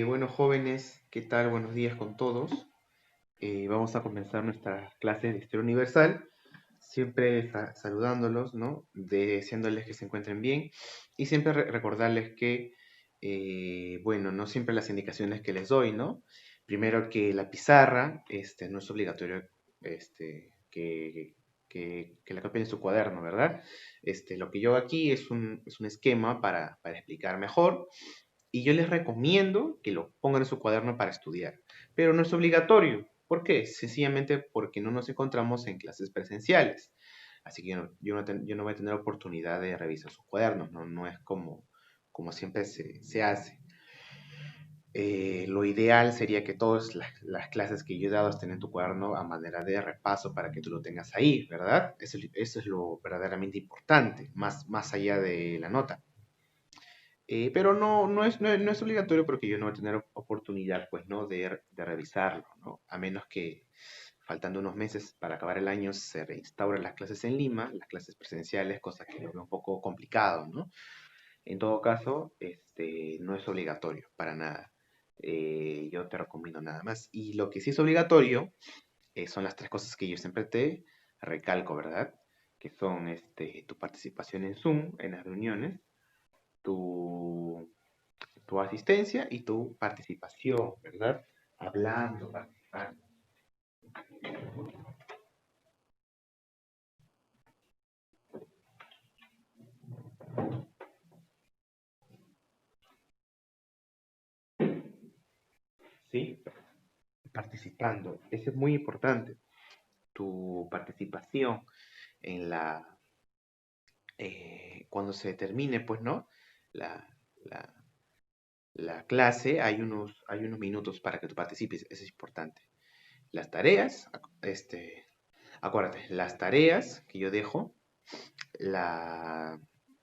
Bueno, jóvenes, ¿qué tal? Buenos días con todos. Vamos a comenzar nuestra clase de Historia Universal, siempre saludándolos, ¿no? Deseándoles que se encuentren bien y siempre recordarles que, bueno, no siempre las indicaciones que les doy, ¿no? Primero que la pizarra, no es obligatorio, que la copien en su cuaderno, ¿verdad? Lo que yo hago aquí es un esquema para explicar mejor y yo les recomiendo que lo pongan en su cuaderno para estudiar, pero no es obligatorio. ¿Por qué? Sencillamente porque no nos encontramos en clases presenciales. Así que yo no voy a tener oportunidad de revisar sus cuadernos, no, no es como siempre se hace. Lo ideal sería que todas las clases que yo he dado estén en tu cuaderno a manera de repaso para que tú lo tengas ahí, ¿verdad? Eso es lo verdaderamente importante, más allá de la nota. Pero no es obligatorio porque yo no voy a tener oportunidad, pues, ¿no? De revisarlo, ¿no? A menos que faltando unos meses para acabar el año se reinstauren las clases en Lima, las clases presenciales, cosa que lo veo un poco complicado, ¿no? En todo caso, no es obligatorio para nada. Yo te recomiendo nada más. Y lo que sí es obligatorio son las tres cosas que yo siempre te recalco, ¿verdad? Que son tu participación en Zoom, en las reuniones, tu tu asistencia y tu participación, ¿verdad? Hablando, participando. ¿Sí? Participando. Eso es muy importante. Tu participación en cuando se termine, pues, ¿no? La, la, la clase, hay unos minutos para que tú participes. Eso es importante. Las tareas, acuérdate, las tareas que yo dejo,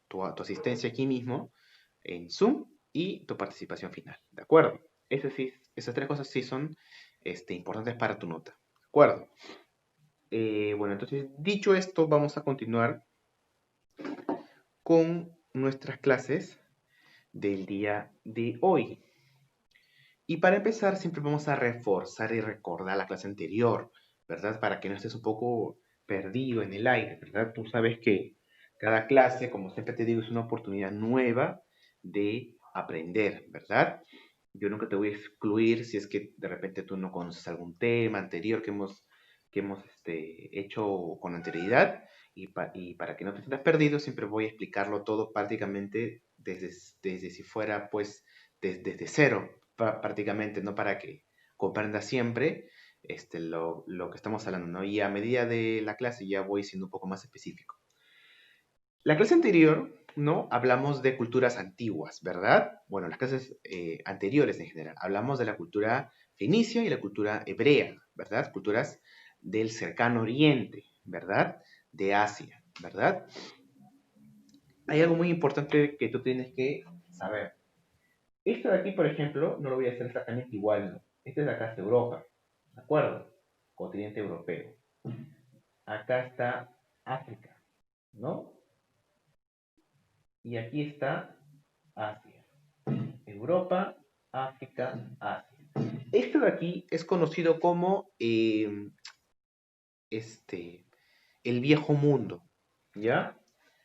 tu asistencia aquí mismo en Zoom y tu participación final, ¿de acuerdo? Esas tres cosas sí son importantes para tu nota, ¿de acuerdo? Bueno, entonces, dicho esto, vamos a continuar con nuestras clases del día de hoy. Y para empezar, siempre vamos a reforzar y recordar la clase anterior, ¿verdad? Para que no estés un poco perdido en el aire, ¿verdad? Tú sabes que cada clase, como siempre te digo, es una oportunidad nueva de aprender, ¿verdad? Yo nunca te voy a excluir si es que de repente tú no conoces algún tema anterior que hemos hecho con anterioridad y para que no te sientas perdido, siempre voy a explicarlo todo prácticamente desde si fuera pues desde cero, prácticamente, ¿no? Para que comprendas siempre lo que estamos hablando, ¿no? Y a medida de la clase ya voy siendo un poco más específico. La clase anterior, ¿no? Hablamos de culturas antiguas, ¿verdad? Bueno, las clases anteriores en general. Hablamos de la cultura fenicia y la cultura hebrea, ¿verdad? Culturas del cercano oriente, ¿verdad? De Asia, ¿verdad? Hay algo muy importante que tú tienes que saber. Esto de aquí, por ejemplo, no lo voy a hacer exactamente igual, ¿no? Este de acá es Europa, ¿de acuerdo? Continente europeo. Acá está África, ¿no? Y aquí está Asia. Europa, África, Asia. Esto de aquí es conocido como este, el viejo mundo, ¿ya?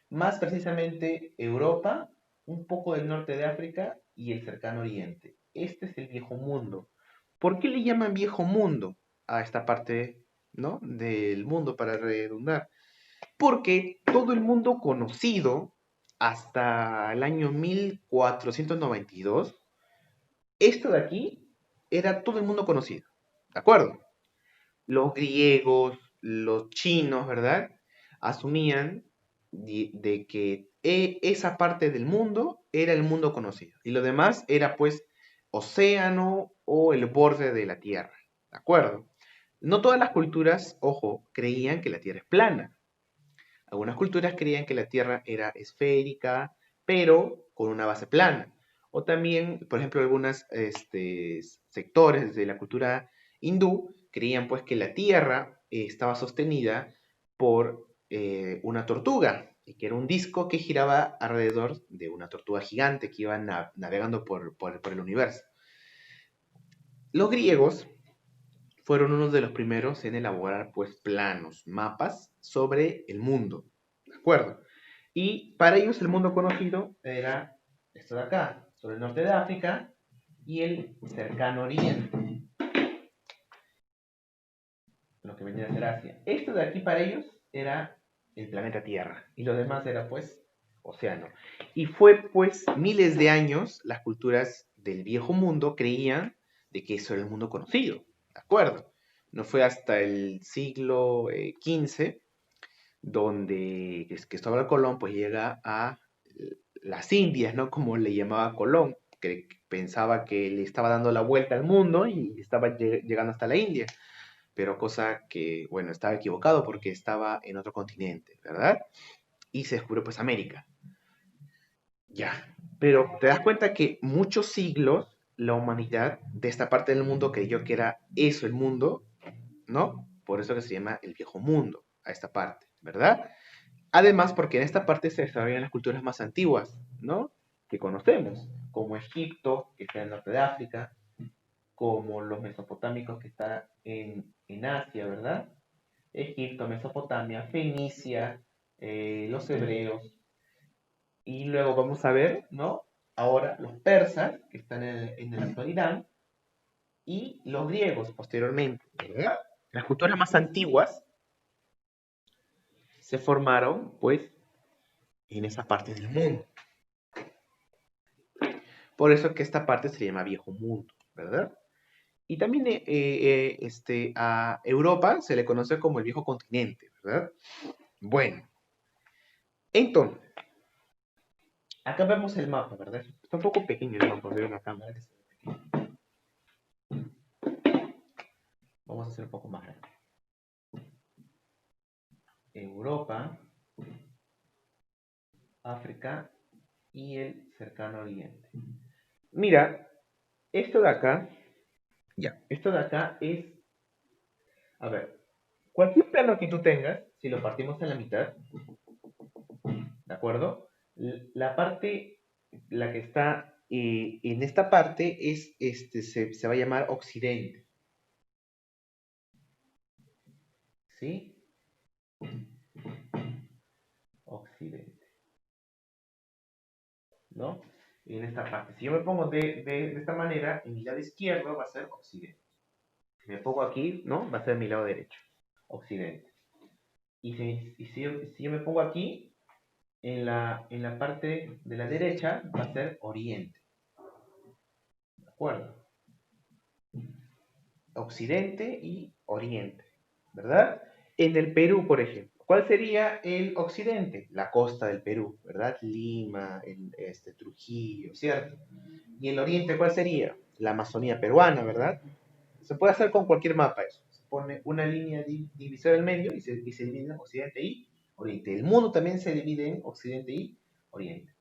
Más precisamente Europa, un poco del norte de África y el cercano oriente. Este es el viejo mundo. ¿Por qué le llaman viejo mundo a esta parte, ¿no? Del mundo, para redundar? Porque todo el mundo conocido hasta el año 1492, esto de aquí era todo el mundo conocido, ¿de acuerdo? Los griegos, los chinos, ¿verdad? Asumían de que esa parte del mundo era el mundo conocido y lo demás era pues océano o el borde de la Tierra, ¿de acuerdo? No todas las culturas, ojo, creían que la Tierra es plana. Algunas culturas creían que la Tierra era esférica, pero con una base plana. O también, por ejemplo, algunos sectores de la cultura hindú creían pues que la Tierra estaba sostenida por una tortuga, y que era un disco que giraba alrededor de una tortuga gigante que iba navegando por el universo. Los griegos fueron uno de los primeros en elaborar pues planos, mapas sobre el mundo, ¿de acuerdo? Y para ellos el mundo conocido era esto de acá, sobre el norte de África y el cercano oriente, lo que vendría a ser Asia. Esto de aquí para ellos era el planeta Tierra y lo demás era pues océano. Y fue pues miles de años las culturas del viejo mundo creían de que eso era el mundo conocido, ¿de acuerdo? No fue hasta el siglo XV donde Cristóbal Colón pues llega a las Indias, ¿no? Como le llamaba Colón, que pensaba que le estaba dando la vuelta al mundo y estaba llegando hasta la India, pero cosa que, bueno, estaba equivocado porque estaba en otro continente, ¿verdad? Y se descubrió pues América. Ya, pero te das cuenta que muchos siglos la humanidad de esta parte del mundo creyó que era eso el mundo, ¿no? Por eso que se llama el viejo mundo, a esta parte, ¿verdad? Además, porque en esta parte se desarrollan las culturas más antiguas, ¿no? Que conocemos, como Egipto, que está en el norte de África, como los mesopotámicos que están en Asia, ¿verdad? Egipto, Mesopotamia, Fenicia, los hebreos, y luego vamos a ver, ¿no? Ahora los persas, que están en el actual Irán, y los griegos posteriormente, ¿verdad? Las culturas más antiguas se formaron, pues, en esa parte del mundo. Por eso que esta parte se llama Viejo Mundo, ¿verdad? Y también a Europa se le conoce como el Viejo Continente, ¿verdad? Bueno, entonces, acá vemos el mapa, ¿verdad? Está un poco pequeño el mapa, veo una cámara. Vamos a hacer un poco más grande. Europa, África y el cercano oriente. Mira, esto de acá, ya, esto de acá es, a ver, cualquier plano que tú tengas, si lo partimos en la mitad, ¿de acuerdo? La parte, la que está en esta parte es, se va a llamar occidente, ¿sí? Occidente, ¿no? En esta parte. Si yo me pongo de esta manera, en mi lado izquierdo va a ser occidente. Si me pongo aquí, ¿no? Va a ser mi lado derecho, occidente. Y si yo me pongo aquí, en la parte de la derecha va a ser oriente. ¿De acuerdo? Occidente y oriente, ¿verdad? En el Perú, por ejemplo, ¿cuál sería el occidente? La costa del Perú, ¿verdad? Lima, Trujillo, ¿cierto? Y el oriente, ¿cuál sería? La Amazonía peruana, ¿verdad? Se puede hacer con cualquier mapa eso. Se pone una línea divisoria en medio y se divide en occidente y oriente. El mundo también se divide en occidente y oriente.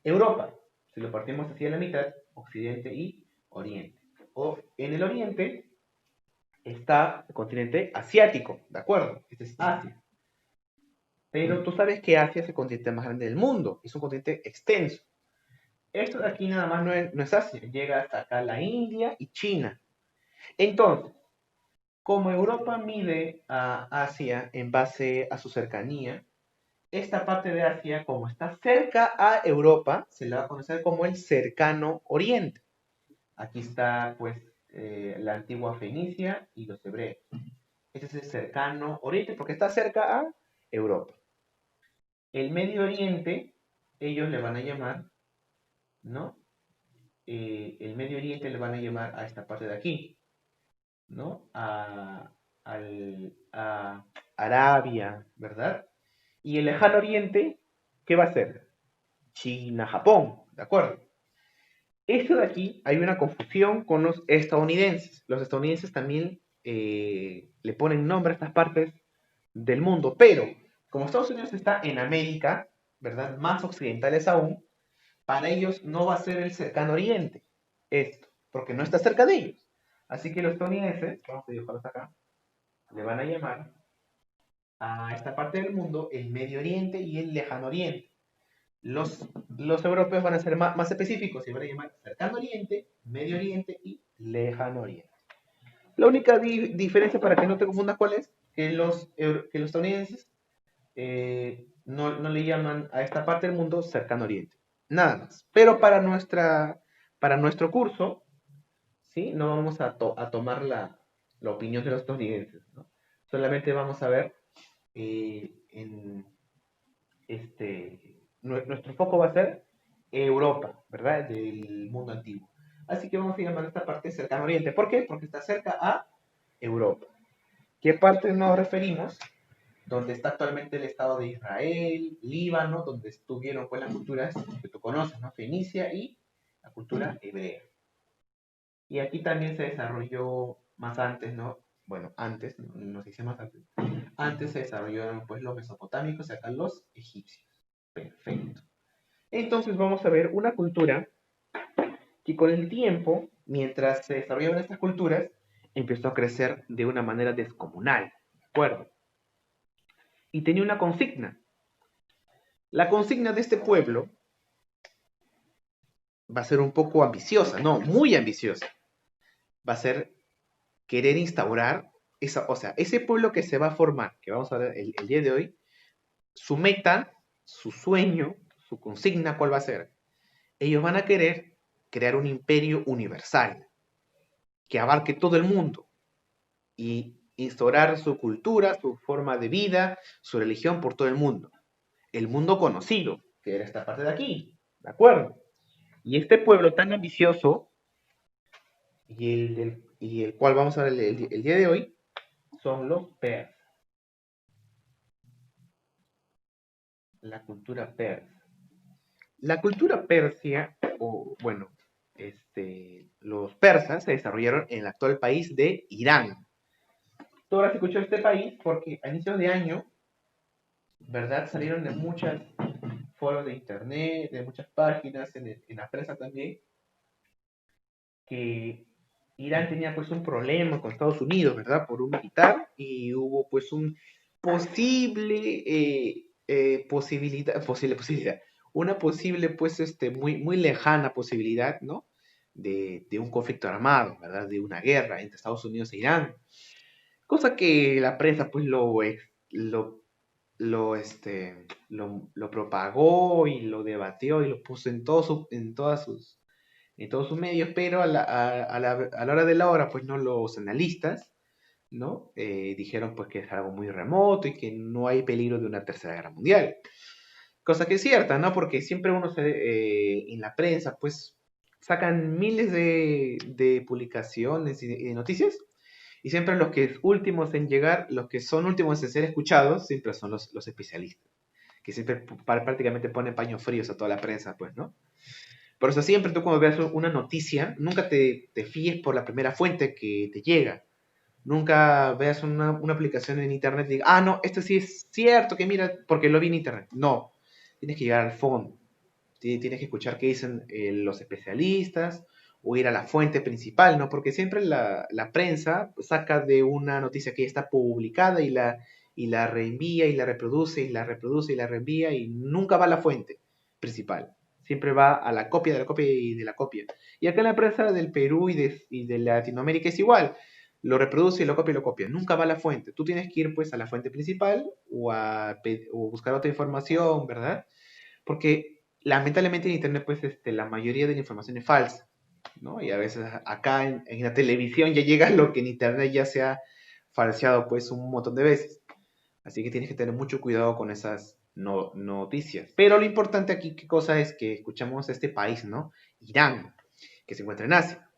Europa, si lo partimos así a la mitad, occidente y oriente. O en el oriente está el continente asiático, ¿de acuerdo? Este es Asia. Pero tú sabes que Asia es el continente más grande del mundo, es un continente extenso. Esto de aquí nada más no es Asia, llega hasta acá la India y China. Entonces, como Europa mide a Asia en base a su cercanía, esta parte de Asia, como está cerca a Europa, se le va a conocer como el cercano oriente. Aquí está, pues, la antigua Fenicia y los hebreos. Este es el cercano oriente porque está cerca a Europa. El Medio Oriente, ellos le van a llamar, ¿no? El Medio Oriente le van a llamar a esta parte de aquí, ¿no? A Arabia, ¿verdad? Y el lejano oriente, ¿qué va a ser? China, Japón, ¿de acuerdo? Esto de aquí hay una confusión con los estadounidenses. Los estadounidenses también le ponen nombre a estas partes del mundo, pero como Estados Unidos está en América, ¿verdad? Más occidentales aún, para ellos no va a ser el cercano oriente, esto, porque no está cerca de ellos. Así que los estadounidenses, vamos a dibujarlos acá, le van a llamar a esta parte del mundo el Medio Oriente y el Lejano Oriente. Los europeos van a ser más específicos y van a llamar Cercano Oriente, Medio Oriente y Lejano Oriente. La única diferencia para que no te confundas cuál es, que los estadounidenses no le llaman a esta parte del mundo Cercano Oriente. Nada más. Pero para nuestro curso, ¿sí? No vamos a tomar la opinión de los estadounidenses, ¿no? Solamente vamos a ver en nuestro foco va a ser Europa, ¿verdad? Del mundo antiguo. Así que vamos a llamar esta parte cercano oriente. ¿Por qué? Porque está cerca a Europa. ¿Qué parte nos referimos? Donde está actualmente el Estado de Israel, Líbano, donde estuvieron pues las culturas que tú conoces, ¿no? Fenicia y la cultura hebrea. Y aquí también se desarrolló más antes, ¿no? Bueno, antes, no se dice más antes. Antes se desarrollaron pues los mesopotámicos y acá los egipcios. Perfecto. Entonces vamos a ver una cultura que con el tiempo, mientras se desarrollaban estas culturas, empezó a crecer de una manera descomunal, ¿de acuerdo? Y tenía una consigna. La consigna de este pueblo va a ser un poco ambiciosa, no, muy ambiciosa. Va a ser querer instaurar, o sea, ese pueblo que se va a formar, que vamos a ver el día de hoy, su meta, su sueño, su consigna, ¿cuál va a ser? Ellos van a querer crear un imperio universal que abarque todo el mundo y instaurar su cultura, su forma de vida, su religión por todo el mundo. El mundo conocido, que era esta parte de aquí, ¿de acuerdo? Y este pueblo tan ambicioso y el cual vamos a ver el día de hoy son los persas, la cultura persa. La cultura persia, o bueno, los persas se desarrollaron en el actual país de Irán. Tú habrás escuchado este país porque a inicios de año, ¿verdad? Salieron de muchos foros de internet, de muchas páginas, en la prensa también, que Irán tenía pues un problema con Estados Unidos, ¿verdad? Por un militar y hubo pues un posibilidad, una posible pues muy lejana posibilidad, ¿no? De un conflicto armado, ¿verdad? De una guerra entre Estados Unidos e Irán. Cosa que la prensa pues lo, lo propagó y lo debatió y lo puso en todos sus medios, pero a la hora de la hora, pues no los analistas, ¿no? Dijeron pues que es algo muy remoto y que no hay peligro de una tercera guerra mundial. Cosa que es cierta, ¿no? Porque siempre en la prensa, pues sacan miles de publicaciones y de noticias y siempre los que últimos en llegar, los que son últimos en ser escuchados, siempre son los especialistas, que siempre prácticamente ponen paños fríos a toda la prensa, pues, ¿no? Por eso siempre tú cuando veas una noticia, nunca te fíes por la primera fuente que te llega. Nunca veas una aplicación en internet y digas, ah, no, esto sí es cierto, que mira, porque lo vi en internet. No, tienes que llegar al fondo. Tienes que escuchar qué dicen los especialistas o ir a la fuente principal, ¿no? Porque siempre la prensa saca de una noticia que ya está publicada y la reenvía y la reproduce y la reproduce y la reenvía y nunca va a la fuente principal. Siempre va a la copia de la copia y de la copia. Y acá en la prensa del Perú y de Latinoamérica es igual. Lo reproduce y lo copia y lo copia. Nunca va a la fuente. Tú tienes que ir pues a la fuente principal o buscar otra información, ¿verdad? Porque lamentablemente en Internet, pues la mayoría de la información es falsa, ¿no? Y a veces acá en la televisión ya llega lo que en Internet ya se ha falseado, pues un montón de veces. Así que tienes que tener mucho cuidado con esas noticias. Pero lo importante aquí, ¿qué cosa es? Que escuchamos este país, ¿no? Irán, que se encuentra en Asia.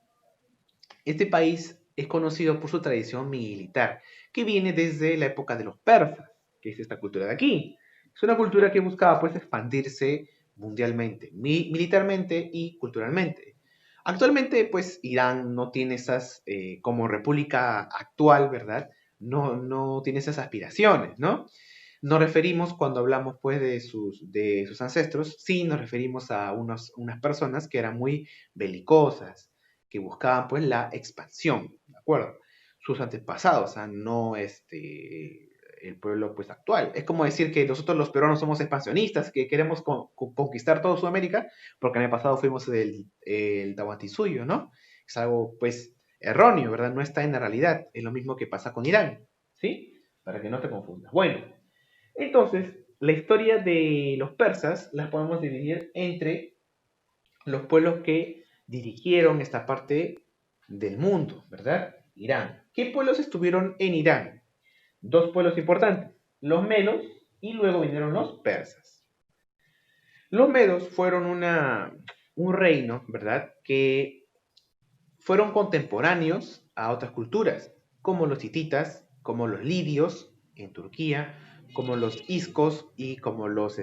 Este país es conocido por su tradición militar, que viene desde la época de los persas, que es esta cultura de aquí. Es una cultura que buscaba pues expandirse mundialmente, militarmente y culturalmente. Actualmente pues Irán no tiene esas, como república actual, ¿verdad? No tiene esas aspiraciones, ¿no? Nos referimos cuando hablamos pues de sus ancestros, sí nos referimos a unas personas que eran muy belicosas, que buscaban pues la expansión, ¿de acuerdo? Sus antepasados, o sea, no el pueblo pues actual. Es como decir que nosotros los peruanos somos expansionistas, que queremos conquistar toda Sudamérica, porque en el pasado fuimos el Tahuantinsuyo, ¿no? Es algo pues erróneo, ¿verdad? No está en la realidad. Es lo mismo que pasa con Irán, ¿sí? Para que no te confundas. Bueno, entonces, la historia de los persas las podemos dividir entre los pueblos que dirigieron esta parte del mundo, ¿verdad? Irán. ¿Qué pueblos estuvieron en Irán? Dos pueblos importantes, los medos y luego vinieron los persas. Los medos fueron un reino, ¿verdad? Que fueron contemporáneos a otras culturas, como los hititas, como los lidios en Turquía, como los iscos y como los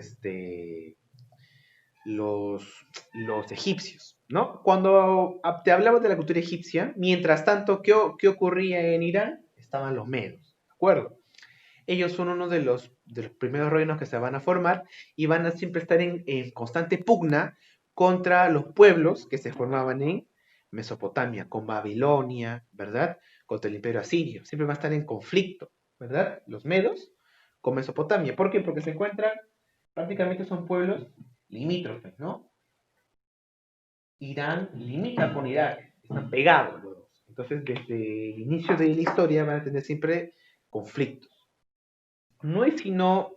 egipcios, ¿no? Cuando te hablamos de la cultura egipcia, mientras tanto, ¿qué ocurría en Irán? Estaban los medos, ¿de acuerdo? Ellos son uno de los primeros reinos que se van a formar y van a siempre estar en constante pugna contra los pueblos que se formaban en Mesopotamia, con Babilonia, ¿verdad? Contra el imperio asirio. Siempre van a estar en conflicto, ¿verdad? Los medos con Mesopotamia. ¿Por qué? Porque se encuentran, prácticamente son pueblos limítrofes, ¿no? Irán limita con Irak, están pegados los dos. Entonces, desde el inicio de la historia van a tener siempre conflictos. No es sino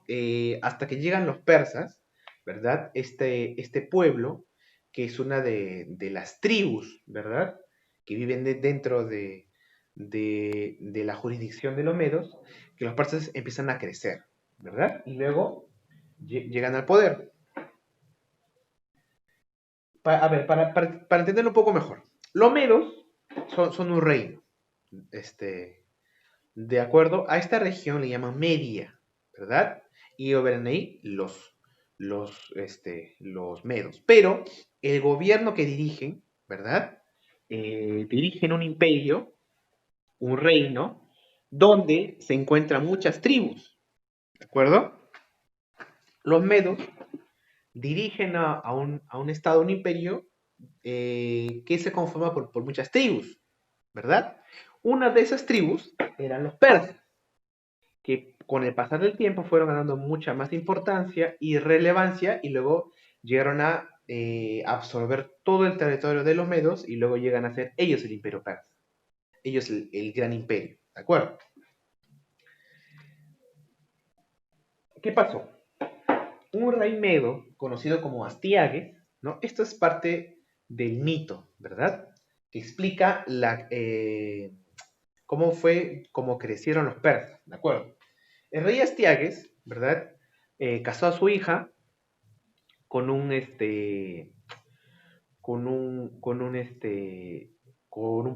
hasta que llegan los persas, ¿verdad? Este pueblo, que es una de las tribus, ¿verdad? Que viven dentro de la jurisdicción de los medos, que los persas empiezan a crecer, ¿verdad? Y luego llegan al poder. A ver, para entenderlo un poco mejor. Los medos son un reino, de acuerdo a esta región le llaman Media, ¿verdad? Y ven ahí los medos. Pero el gobierno que dirigen, ¿verdad? Dirigen un imperio, un reino, donde se encuentran muchas tribus, ¿de acuerdo? Los medos dirigen a un estado, un imperio, que se conforma por muchas tribus, ¿verdad? Una de esas tribus eran los persas, que con el pasar del tiempo fueron ganando mucha más importancia y relevancia y luego llegaron a absorber todo el territorio de los medos y luego llegan a ser ellos el imperio persa, ellos el gran imperio, ¿de acuerdo? ¿Qué pasó? Un rey medo conocido como Astiages, ¿no? Esto es parte del mito, ¿verdad? Que explica cómo crecieron los persas, ¿de acuerdo? El rey Astiages, ¿verdad? Casó a su hija con un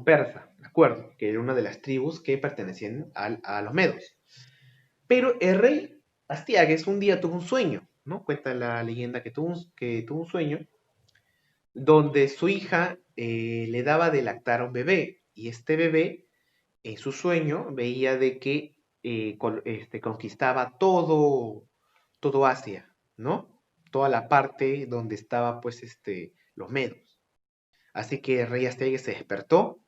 persa, ¿de acuerdo? Que era una de las tribus que pertenecían a los medos. Pero el rey Astiages un día tuvo un sueño, ¿no? Cuenta la leyenda que tuvo un sueño donde su hija le daba de lactar a un bebé y este bebé en su sueño veía de que conquistaba todo Asia, ¿no? Toda la parte donde estaba pues los medos. Así que el rey Astiages se despertó,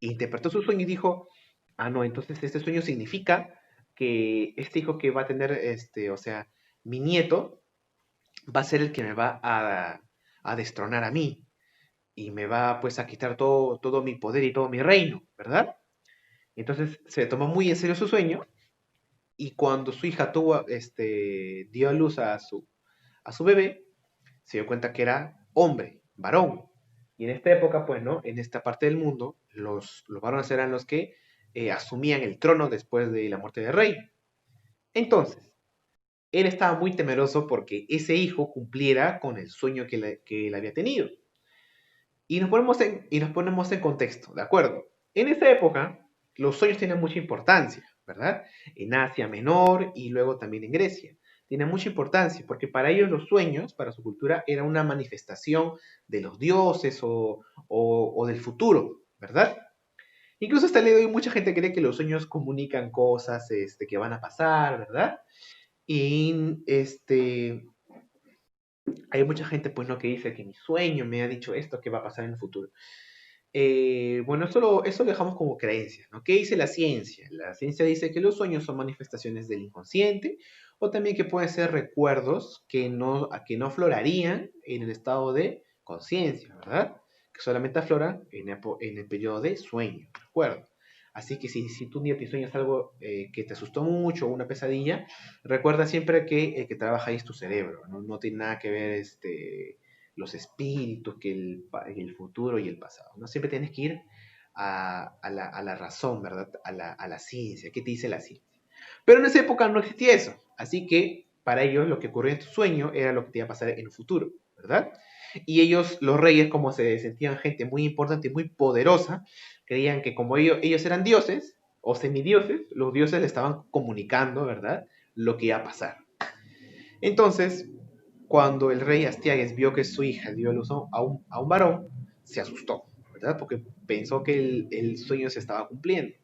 interpretó su sueño y dijo, ah, no, entonces este sueño significa que este hijo que va a tener, o sea, mi nieto, va a ser el que me va a destronar a mí y me va pues a quitar todo mi poder y todo mi reino, ¿verdad? Entonces se tomó muy en serio su sueño y cuando su hija dio a luz a su bebé, se dio cuenta que era hombre, varón. Y en esta época, pues, ¿no? En esta parte del mundo, los varones eran los que asumían el trono después de la muerte del rey. Entonces, él estaba muy temeroso porque ese hijo cumpliera con el sueño que él había tenido. Y nos ponemos en contexto, ¿de acuerdo? En esa época, los sueños tienen mucha importancia, ¿verdad? En Asia Menor y luego también en Grecia. Tienen mucha importancia porque para ellos los sueños, para su cultura, era una manifestación de los dioses o del futuro, ¿verdad? Incluso hasta el día de hoy mucha gente cree que los sueños comunican cosas que van a pasar, ¿verdad? Y hay mucha gente pues no que dice que mi sueño me ha dicho esto que va a pasar en el futuro. Bueno, eso lo dejamos como creencias, ¿no? ¿Qué dice la ciencia? La ciencia dice que los sueños son manifestaciones del inconsciente o también que pueden ser recuerdos que no aflorarían en el estado de conciencia, ¿verdad? Que solamente afloran en el periodo de sueño, ¿de acuerdo? Así que si tú un día te sueñas algo que te asustó mucho o una pesadilla, recuerda siempre que el que trabaja ahí es tu cerebro, ¿no? No tiene nada que ver los espíritus, que el futuro y el pasado, ¿no? Siempre tienes que ir a la razón, ¿verdad? A la ciencia. ¿Qué te dice la ciencia? Pero en esa época no existía eso. Así que para ellos lo que ocurrió en tu sueño era lo que te iba a pasar en el futuro, ¿verdad? Y ellos, los reyes, como se sentían gente muy importante y muy poderosa, creían que como ellos eran dioses o semidioses, los dioses le estaban comunicando, ¿verdad? Lo que iba a pasar. Entonces, cuando el rey Astiages vio que su hija dio a luz a un varón, se asustó, ¿verdad? Porque pensó que el sueño se estaba cumpliendo.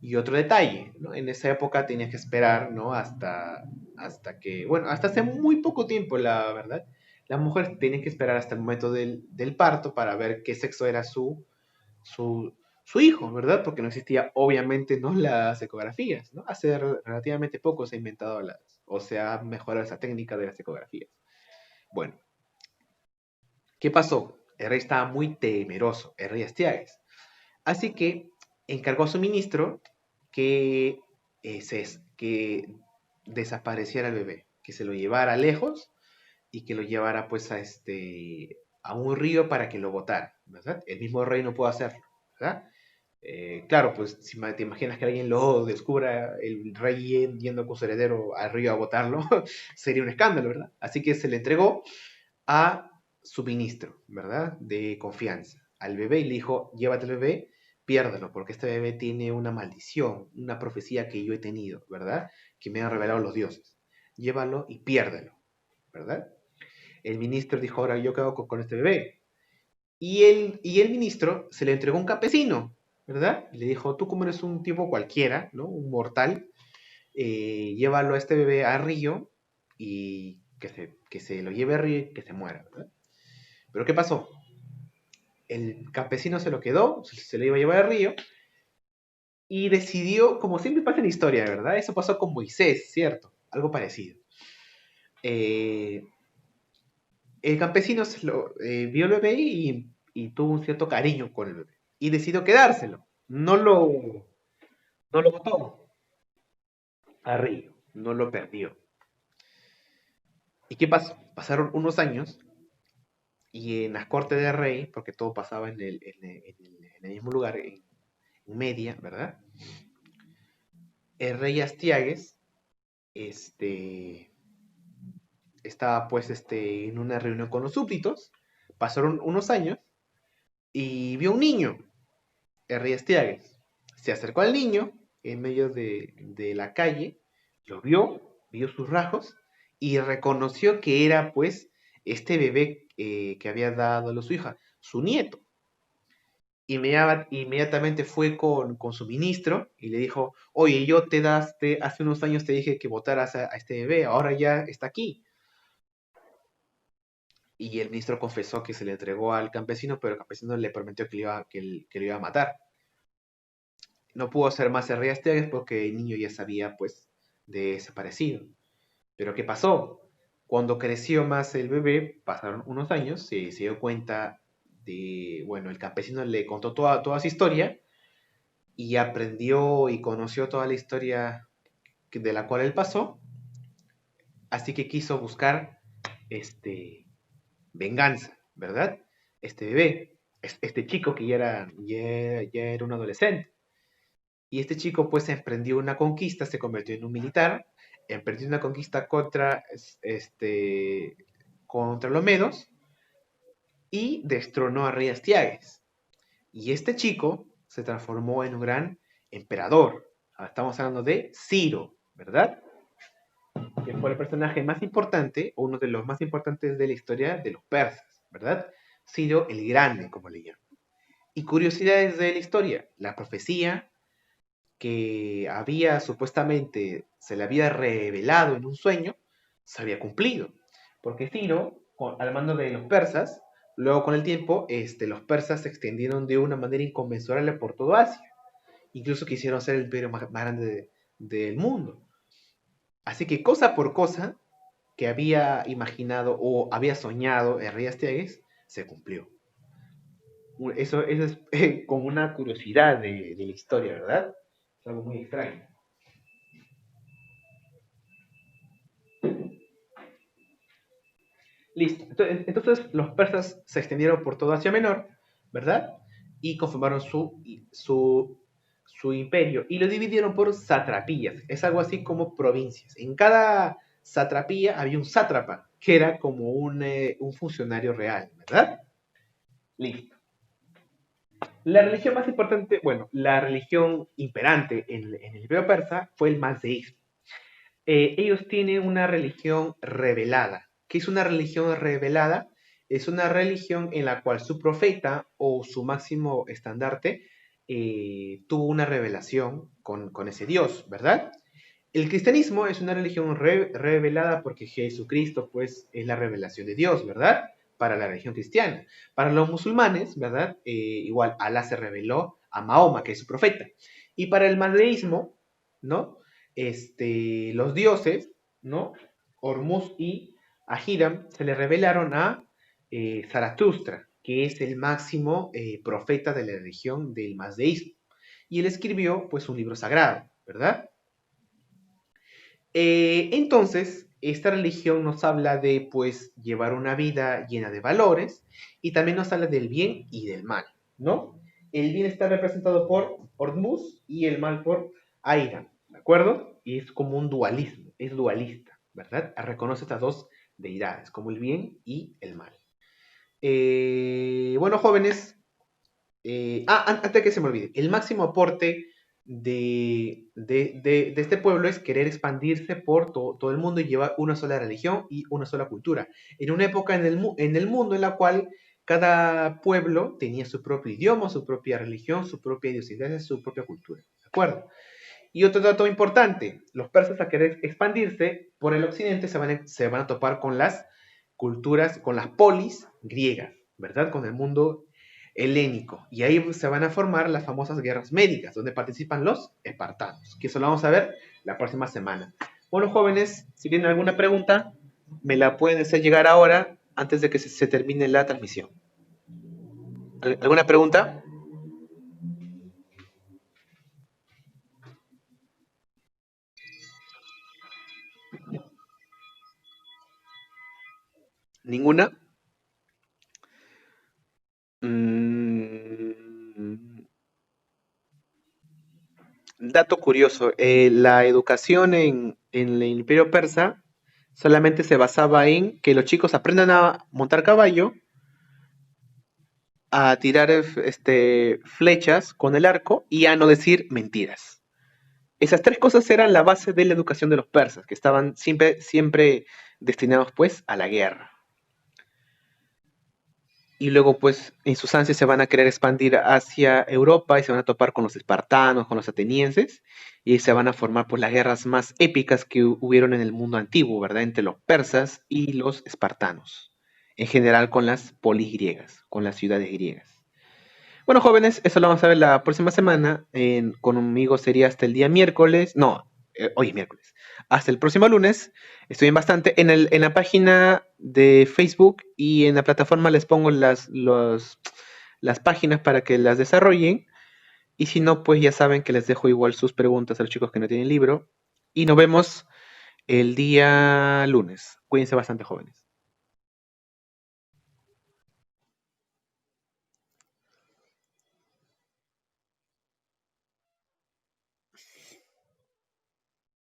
Y otro detalle, ¿no? En esa época tenías que esperar, ¿no? Hasta que, bueno, hasta hace muy poco tiempo, la verdad, las mujeres tenían que esperar hasta el momento del parto para ver qué sexo era su, su hijo, ¿verdad? Porque no existía, obviamente, ¿no? Las ecografías, ¿no? Hace relativamente poco se ha inventado o se ha mejorado esa técnica de las ecografías. Bueno, ¿qué pasó? El rey estaba muy temeroso, el rey Astiages. Así que encargó a su ministro que, que desapareciera el bebé, que se lo llevara lejos y que lo llevara pues a un río para que lo botara, ¿verdad? El mismo rey no puede hacerlo, ¿verdad? Claro, pues si te imaginas que alguien lo descubra, el rey yendo con su heredero al río a botarlo, sería un escándalo, ¿verdad? Así que se le entregó a su ministro, ¿verdad? De confianza, al bebé y le dijo, llévate el bebé, piérdalo, porque este bebé tiene una maldición, una profecía que yo he tenido, ¿verdad? Que me han revelado los dioses. Llévalo y piérdelo, ¿verdad? El ministro dijo, ahora yo qué hago con este bebé. Y el ministro se le entregó a un campesino, ¿verdad? Y le dijo, tú como eres un tipo cualquiera, ¿no? Un mortal, llévalo a este bebé al río y que se lo lleve al río y que se muera, ¿verdad? Pero ¿qué pasó? El campesino se lo quedó, se lo iba a llevar al río y decidió, como siempre pasa en la historia, ¿verdad? Eso pasó con Moisés, ¿cierto? Algo parecido. Eh, el campesino vio el bebé y tuvo un cierto cariño con el bebé y decidió quedárselo. No lo botó al río, no lo perdió. ¿Y qué pasó? Pasaron unos años y en las cortes del rey, porque todo pasaba en el mismo lugar, en Media, ¿verdad? El rey Astiages este, estaba pues en una reunión con los súbditos, pasaron unos años y vio un niño, el rey Astiages. Se acercó al niño en medio de la calle, lo vio sus rasgos y reconoció que era pues este bebé que había dado a su hija, su nieto. Inmediatamente fue con su ministro y le dijo, oye, hace unos años te dije que votaras a este bebé, ahora ya está aquí. Y el ministro confesó que se le entregó al campesino, pero el campesino le prometió que lo iba a matar. No pudo hacer más el rey Astiages porque el niño ya sabía, pues, de desaparecido. Pero ¿qué pasó? Cuando creció más el bebé, pasaron unos años, se dio cuenta bueno, el campesino le contó toda su historia y aprendió y conoció toda la historia de la cual él pasó, así que quiso buscar venganza, ¿verdad? Este bebé, este chico que ya era un adolescente. Y este chico pues emprendió una conquista, se convirtió en un militar, emprendió una conquista contra los medos y destronó a rey Astiages. Y este chico se transformó en un gran emperador. Ahora estamos hablando de Ciro, ¿verdad? Que fue el personaje más importante, o uno de los más importantes de la historia de los persas, ¿verdad? Ciro el Grande, como le llaman. Y curiosidades de la historia, la profecía que se le había revelado en un sueño, se había cumplido. Porque Ciro, al mando de los persas, Luego, con el tiempo, los persas se extendieron de una manera inconmensurable por todo Asia. Incluso quisieron ser el imperio más grande del mundo. Así que cosa por cosa que había imaginado o había soñado el rey Astiages, se cumplió. Eso es como una curiosidad de la historia, ¿verdad? Es algo muy extraño. Listo. Entonces los persas se extendieron por toda Asia Menor, ¿verdad? Y conformaron su imperio y lo dividieron por satrapías. Es algo así como provincias. En cada satrapía había un sátrapa, que era como un funcionario real, ¿verdad? Listo. La religión más importante, bueno, la religión imperante en el imperio persa fue el mazdeísmo. Ellos tienen una religión revelada. ¿Qué es una religión revelada? Es una religión en la cual su profeta o su máximo estandarte tuvo una revelación con ese Dios, ¿verdad? El cristianismo es una religión revelada porque Jesucristo, pues, es la revelación de Dios, ¿verdad? Para la religión cristiana. Para los musulmanes, ¿verdad? Igual, Alá se reveló a Mahoma, que es su profeta. Y para el mazdeísmo, ¿no? Los dioses, ¿no? Hormuz y Ahiram se le revelaron a Zaratustra, que es el máximo profeta de la religión del mazdeísmo. Y él escribió, pues, un libro sagrado, ¿verdad? Entonces, esta religión nos habla de, pues, llevar una vida llena de valores y también nos habla del bien y del mal, ¿no? El bien está representado por Hormuz y el mal por Aira, ¿de acuerdo? Y es como un dualismo, es dualista, ¿verdad? Reconoce estas dos deidades, como el bien y el mal. Bueno, jóvenes, antes de que se me olvide, el máximo aporte de este pueblo es querer expandirse por todo el mundo y llevar una sola religión y una sola cultura. En una época en el mundo en la cual cada pueblo tenía su propio idioma, su propia religión, su propia idiosidencia, su propia cultura. ¿De acuerdo? Y otro dato importante, los persas a querer expandirse por el occidente se van a topar con las culturas, con las polis griegas, ¿verdad? Con el mundo helénico. Y ahí se van a formar las famosas guerras médicas, donde participan los espartanos, que eso lo vamos a ver la próxima semana. Bueno, jóvenes, si tienen alguna pregunta, me la pueden hacer llegar ahora, antes de que se termine la transmisión. ¿Alguna pregunta? ¿Ninguna? Mm, dato curioso, la educación en el Imperio Persa solamente se basaba en que los chicos aprendan a montar caballo, a tirar flechas con el arco y a no decir mentiras. Esas tres cosas eran la base de la educación de los persas, que estaban siempre destinados pues a la guerra. Y luego pues en sus ansias se van a querer expandir hacia Europa y se van a topar con los espartanos, con los atenienses, y se van a formar pues las guerras más épicas que hubieron en el mundo antiguo, ¿verdad? Entre los persas y los espartanos, en general con las polis griegas, con las ciudades griegas. Bueno, jóvenes, eso lo vamos a ver la próxima semana. Conmigo sería hasta el día miércoles. No, hoy es miércoles. Hasta el próximo lunes. Estoy en bastante. En la página de Facebook y en la plataforma les pongo las páginas para que las desarrollen. Y si no, pues ya saben que les dejo igual sus preguntas a los chicos que no tienen libro. Y nos vemos el día lunes. Cuídense bastante, jóvenes.